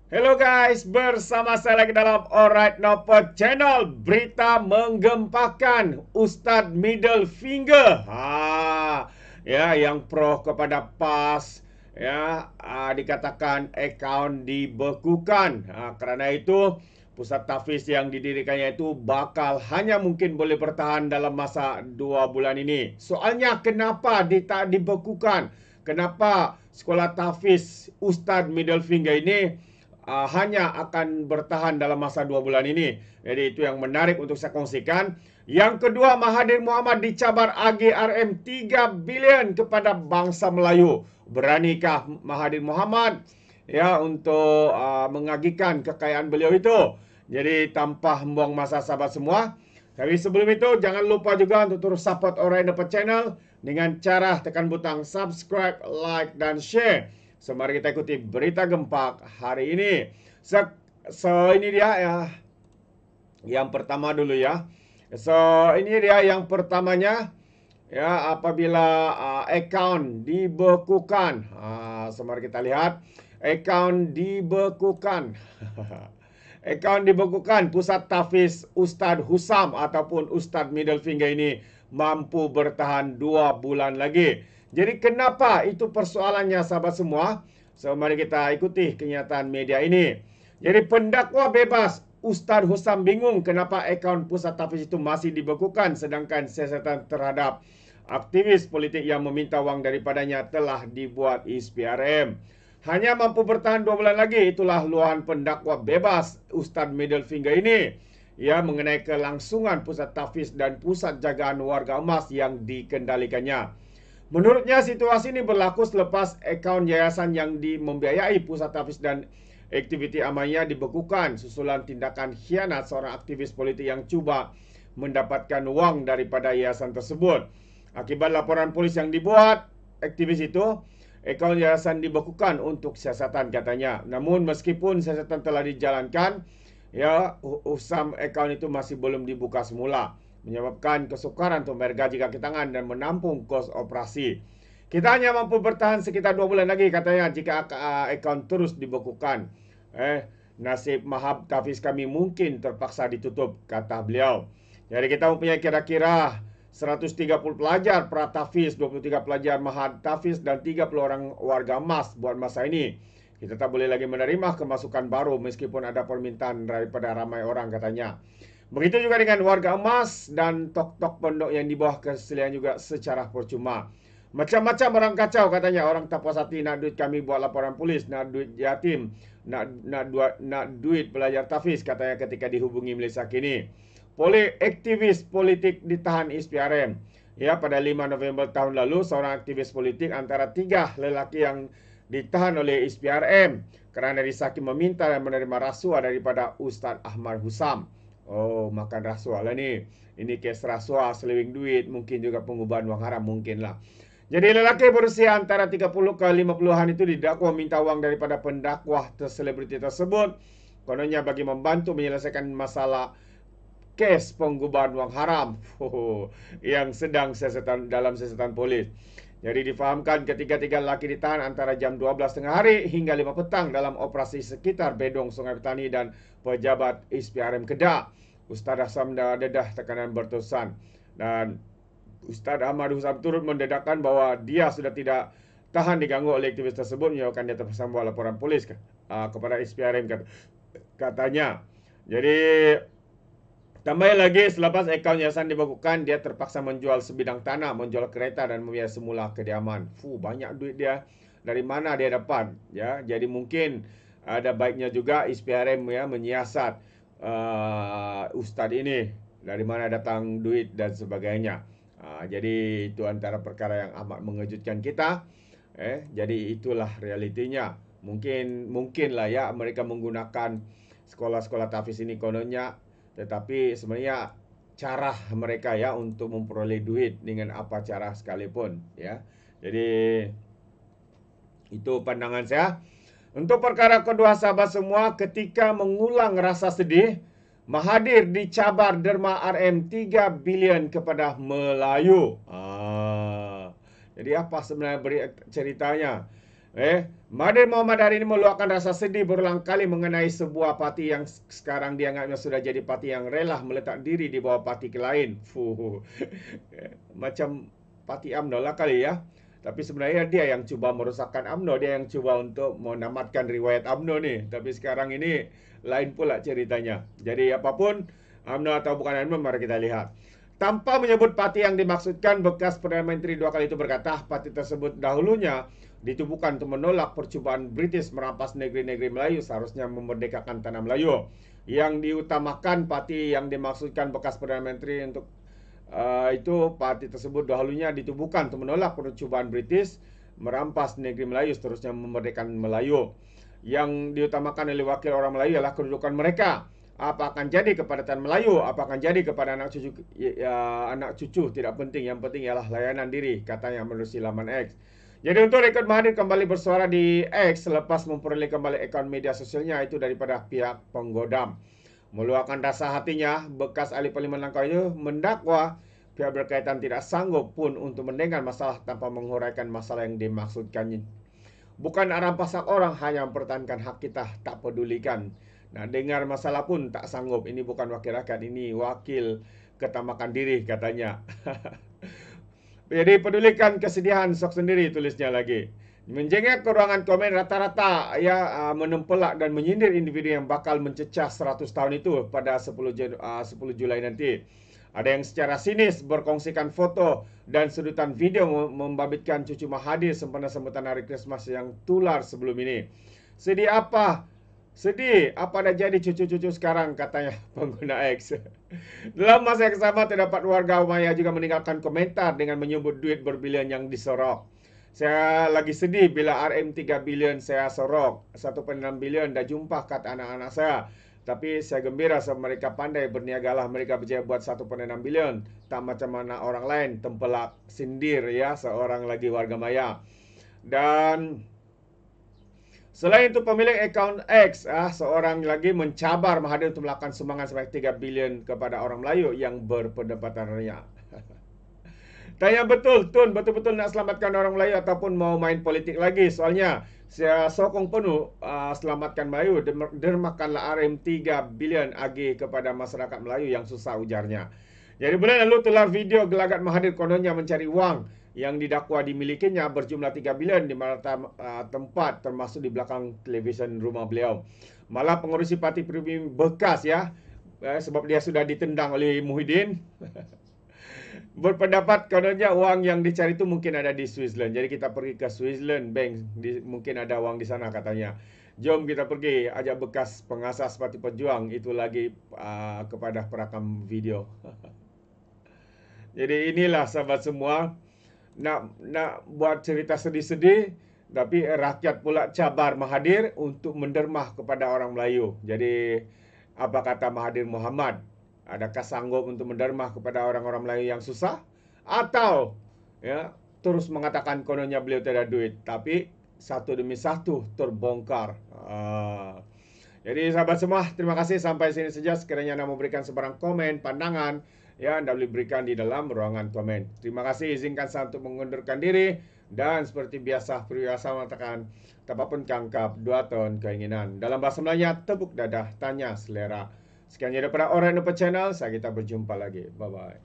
Hello guys, bersama saya lagi dalam Alright Nopo Channel. Berita menggempakan Ustadz Middle Finger. Ya, yang pro kepada PAS, ya, dikatakan akaun dibekukan. Kerana itu, pusat tahfiz yang didirikannya itu bakal hanya mungkin boleh bertahan dalam masa 2 bulan ini. Soalnya kenapa tak dibekukan? Kenapa sekolah tahfiz Ustadz Middle Finger ini hanya akan bertahan dalam masa 2 bulan ini. Jadi itu yang menarik untuk saya kongsikan. Yang kedua, Mahathir Mohamad dicabar AGRM 3 bilion kepada bangsa Melayu. Beranikah Mahathir Mohamad ya untuk mengagikan kekayaan beliau itu? Jadi tanpa membuang masa sahabat semua. Tapi sebelum itu, jangan lupa juga untuk terus support Alright Dapat Channel dengan cara tekan butang subscribe, like, dan share. So, mari kita ikuti berita gempak hari ini. Ini dia ya. Yang pertama dulu ya. So, ini dia yang pertamanya. Ya, apabila akaun dibekukan. Mari kita lihat. Akaun dibekukan. Akaun dibekukan. Pusat tahfiz Ustadz Husam ataupun Ustadz Middle Finger ini mampu bertahan 2 bulan lagi. Jadi kenapa itu persoalannya sahabat semua? So, mari kita ikuti kenyataan media ini. Jadi pendakwa bebas. Ustadz Husam bingung kenapa akaun pusat tahfiz itu masih dibekukan sedangkan siasatan terhadap aktivis politik yang meminta wang daripadanya telah dibuat ISPRM. Hanya mampu bertahan 2 bulan lagi. Itulah luahan pendakwa bebas Ustadz Middle Finger ini. Ya, mengenai kelangsungan pusat tahfiz dan pusat jagaan warga emas yang dikendalikannya. Menurutnya situasi ini berlaku selepas akaun yayasan yang membiayai pusat tahfiz dan aktiviti amalnya dibekukan susulan tindakan khianat seorang aktivis politik yang cuba mendapatkan wang daripada yayasan tersebut. Akibat laporan polis yang dibuat aktivis itu, akaun yayasan dibekukan untuk siasatan katanya. Namun meskipun siasatan telah dijalankan, ya, usam akaun itu masih belum dibuka semula, menyebabkan kesukaran untuk membayar gaji kaki tangan dan menampung kos operasi. Kita hanya mampu bertahan sekitar 2 bulan lagi katanya jika akaun terus dibekukan. Nasib mahab tahfiz kami mungkin terpaksa ditutup, kata beliau. Jadi kita mempunyai kira-kira 130 pelajar pratahfiz, 23 pelajar mahad tahfiz dan 30 orang warga emas buat masa ini. Kita tak boleh lagi menerima kemasukan baru meskipun ada permintaan daripada ramai orang katanya. Begitu juga dengan warga emas dan tok-tok pondok yang di bawah keselian juga secara percuma. Macam-macam orang kacau katanya. Orang tak puas hati nak duit kami buat laporan polis, nak duit yatim, nak duit pelajar tahfiz katanya ketika dihubungi Malaysia kini. Aktivis politik ditahan ISPRM. Ya, pada 5 November tahun lalu, seorang aktivis politik antara 3 lelaki yang ditahan oleh ISPRM kerana disaki meminta dan menerima rasuah daripada Ustadz Ahmad Husam. Oh, makan rasuah lah ni. Ini kes rasuah, selewing duit, mungkin juga pengubahan wang haram, mungkin lah. Jadi lelaki berusia antara 30 ke 50-an itu didakwa minta wang daripada pendakwah selebriti tersebut. Kononnya bagi membantu menyelesaikan masalah kes pengubahan wang haram yang sedang dalam siasatan polis. Jadi difahamkan ketiga-tiga lelaki ditahan antara jam 12 tengah hari hingga 5 petang dalam operasi sekitar Bedong Sungai Petani dan pejabat ISPRM Kedah. Ustaz Husam dedah tekanan berterusan dan Ustaz Ahmad Husam turut mendedahkan bahawa dia sudah tidak tahan diganggu oleh aktivis tersebut menyebabkan dia terpaksa membuat laporan polis kepada ISPRM katanya. Jadi tambah lagi, selepas akaun yayasan dibekukan, dia terpaksa menjual sebidang tanah, menjual kereta dan membiayai semula kediaman. Banyak duit dia. Dari mana dia dapat? Ya, jadi mungkin ada baiknya juga ISPRM ya menyiasat ustaz ini, dari mana datang duit dan sebagainya. Jadi itu antara perkara yang amat mengejutkan kita. Jadi itulah realitinya. Mungkinlah ya mereka menggunakan sekolah-sekolah tahfiz ini kononnya, tetapi sebenarnya cara mereka ya untuk memperoleh duit dengan apa cara sekalipun ya. Jadi itu pandangan saya. Untuk perkara kedua sahabat semua, ketika mengulang rasa sedih, Mahathir dicabar derma RM 3 bilion kepada Melayu. Jadi apa sebenarnya ceritanya? Mahathir Mohamad hari ini meluahkan rasa sedih berulang kali mengenai sebuah parti yang sekarang dianggapnya sudah jadi parti yang rela meletak diri di bawah parti lain. Fuh. Macam parti UMNO lah kali ya. Tapi sebenarnya dia yang cuba merosakkan UMNO, dia yang cuba untuk menamatkan riwayat UMNO nih. Tapi sekarang ini lain pula ceritanya. Jadi apapun UMNO atau bukan UMNO, mari kita lihat. Tanpa menyebut parti yang dimaksudkan, bekas Perdana Menteri 2 kali itu berkata, parti tersebut dahulunya ditubuhkan untuk menolak percubaan British merampas negeri-negeri Melayu, seharusnya memerdekakan tanah Melayu. Yang diutamakan parti yang dimaksudkan bekas Perdana Menteri untuk itu parti tersebut dahulunya ditubuhkan untuk menolak percubaan British merampas negeri Melayu, seterusnya memerdekakan Melayu. Yang diutamakan oleh wakil orang Melayu adalah kedudukan mereka. Apa akan jadi kepada tanah Melayu? Apa akan jadi kepada anak cucu? Tidak penting. Yang penting ialah layanan diri, katanya menerusi laman X. Jadi untuk rekod Mahathir kembali bersuara di X selepas memperoleh kembali akaun media sosialnya itu daripada pihak penggodam. Meluahkan rasa hatinya, bekas ahli Parlimen Langkawi itu mendakwa pihak berkaitan tidak sanggup pun untuk mendengar masalah tanpa menguraikan masalah yang dimaksudkannya. Bukan rampas hak orang, hanya mempertahankan hak kita, tak pedulikan. Nah, dengar masalah pun tak sanggup. Ini bukan wakil rakyat, ini wakil ketamakan diri, katanya. Jadi pedulikan kesedihan sok sendiri, tulisnya lagi. Menjengek ke ruangan komen rata-rata ya menempelak dan menyindir individu yang bakal mencecah 100 tahun itu pada 10 Julai nanti. Ada yang secara sinis berkongsikan foto dan sedutan video membabitkan cucu Mahathir sempena sambutan hari Krismas yang tular sebelum ini. Sedih apa? Sedih, apa dah jadi cucu-cucu sekarang, katanya pengguna X. Dalam masa yang sama, terdapat warga Maya juga meninggalkan komentar dengan menyebut duit berbilion yang disorok. Saya lagi sedih bila RM3 bilion saya sorok. 1.6 bilion dah jumpa, kata anak-anak saya. Tapi saya gembira sebab mereka pandai, berniagalah mereka berjaya buat 1.6 bilion. Tak macam mana orang lain, tempelak sindir ya, seorang lagi warga Maya. Dan selain itu, pemilik akaun X seorang lagi mencabar Mahathir untuk melakukan sumbangan sebanyak 3 bilion kepada orang Melayu yang berpendapatan rendah. Tanya betul, Tun, betul-betul nak selamatkan orang Melayu ataupun mau main politik lagi? Soalnya, saya sokong penuh selamatkan Melayu, dermakanlah RM3 bilion agih kepada masyarakat Melayu yang susah, ujarnya. Jadi bulan lalu telah video gelagat Mahathir kononnya mencari wang yang didakwa dimilikinya berjumlah 3 bilion di mana tempat termasuk di belakang televisyen rumah beliau. Malah pengurusi parti pribumi bekas ya, sebab dia sudah ditendang oleh Muhyiddin. Berpendapat kononnya wang yang dicari itu mungkin ada di Switzerland. Jadi kita pergi ke Switzerland Bank, mungkin ada wang di sana, katanya. Jom kita pergi ajak bekas pengasas Parti Pejuang itu lagi kepada perakam video. Jadi inilah sahabat semua, nak buat cerita sedih-sedih, tapi rakyat pula cabar Mahathir untuk mendermah kepada orang Melayu. Jadi apa kata Mahathir Mohamad? Adakah sanggup untuk mendermah kepada orang-orang Melayu yang susah? Atau ya terus mengatakan kononnya beliau tidak ada duit, tapi satu demi satu terbongkar. Jadi sahabat semua, terima kasih sampai sini saja. Sekiranya Anda memberikan sebarang komen, pandangan, ya Anda boleh berikan di dalam ruangan komen. Terima kasih, izinkan saya untuk mengundurkan diri. Dan seperti biasa, perbiasa mengatakan, apapun kangkap, 2 ton keinginan. Dalam bahasa Melayu, tepuk dadah, tanya selera. Sekian daripada Alright No Channel, saya kita berjumpa lagi. Bye-bye.